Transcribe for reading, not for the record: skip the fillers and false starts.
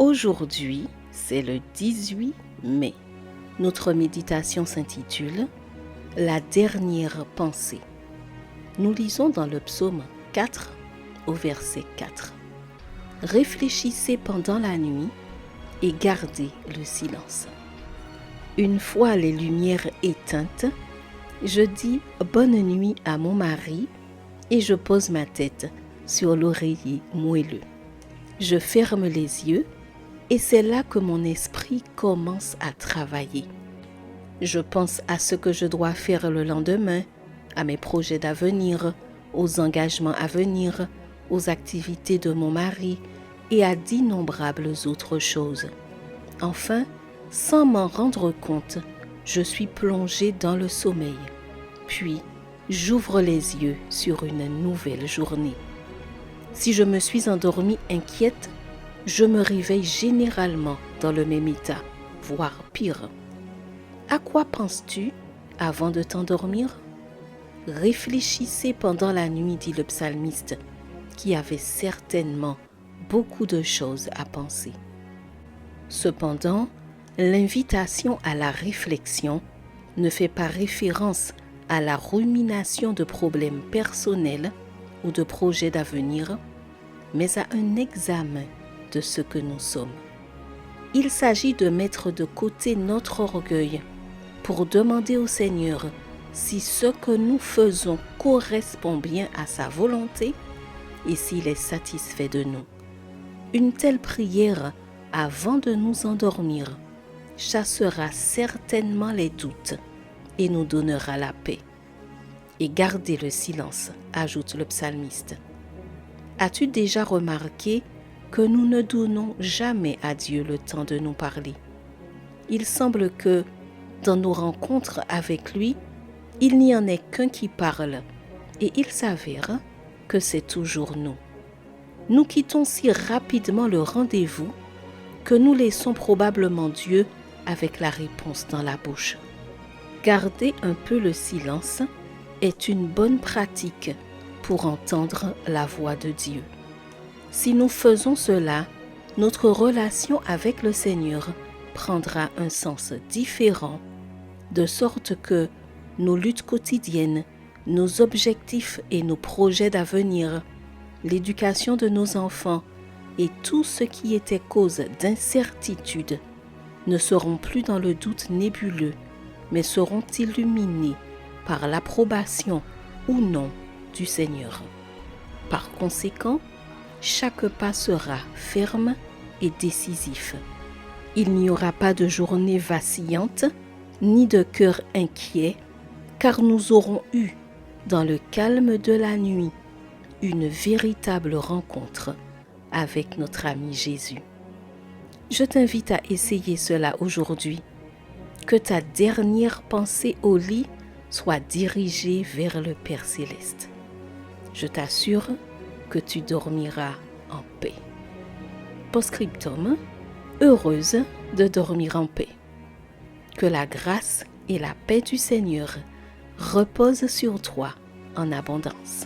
Aujourd'hui, c'est le 18 mai. Notre méditation s'intitule « La dernière pensée ». Nous lisons dans le psaume 4 au verset 4. « Réfléchissez pendant la nuit et gardez le silence. » Une fois les lumières éteintes, je dis bonne nuit à mon mari et je pose ma tête sur l'oreiller moelleux. Je ferme les yeux et c'est là que mon esprit commence à travailler. Je pense à ce que je dois faire le lendemain, à mes projets d'avenir, aux engagements à venir, aux activités de mon mari et à d'innombrables autres choses. Enfin, sans m'en rendre compte, je suis plongée dans le sommeil. Puis, j'ouvre les yeux sur une nouvelle journée. Si je me suis endormie inquiète, je me réveille généralement dans le même état, voire pire. À quoi penses-tu avant de t'endormir? Réfléchissez pendant la nuit, dit le psalmiste, qui avait certainement beaucoup de choses à penser. Cependant, l'invitation à la réflexion ne fait pas référence à la rumination de problèmes personnels ou de projets d'avenir, mais à un examen de ce que nous sommes. Il s'agit de mettre de côté notre orgueil pour demander au Seigneur si ce que nous faisons correspond bien à sa volonté et s'il est satisfait de nous. Une telle prière avant de nous endormir chassera certainement les doutes et nous donnera la paix. Et gardez le silence, ajoute le psalmiste. As-tu déjà remarqué que nous ne donnons jamais à Dieu le temps de nous parler? Il semble que, dans nos rencontres avec lui, il n'y en ait qu'un qui parle, et il s'avère que c'est toujours nous. Nous quittons si rapidement le rendez-vous que nous laissons probablement Dieu avec la réponse dans la bouche. Garder un peu le silence est une bonne pratique pour entendre la voix de Dieu. Si nous faisons cela, notre relation avec le Seigneur prendra un sens différent, de sorte que nos luttes quotidiennes, nos objectifs et nos projets d'avenir, l'éducation de nos enfants et tout ce qui était cause d'incertitude ne seront plus dans le doute nébuleux, mais seront illuminés par l'approbation ou non du Seigneur. Par conséquent, chaque pas sera ferme et décisif. Il n'y aura pas de journée vacillante, ni de cœur inquiet, car nous aurons eu, dans le calme de la nuit, une véritable rencontre avec notre ami Jésus. Je t'invite à essayer cela aujourd'hui. Que ta dernière pensée au lit soit dirigée vers le Père Céleste. Je t'assure que tu dormiras en paix. Post-scriptum, heureuse de dormir en paix. Que la grâce et la paix du Seigneur reposent sur toi en abondance.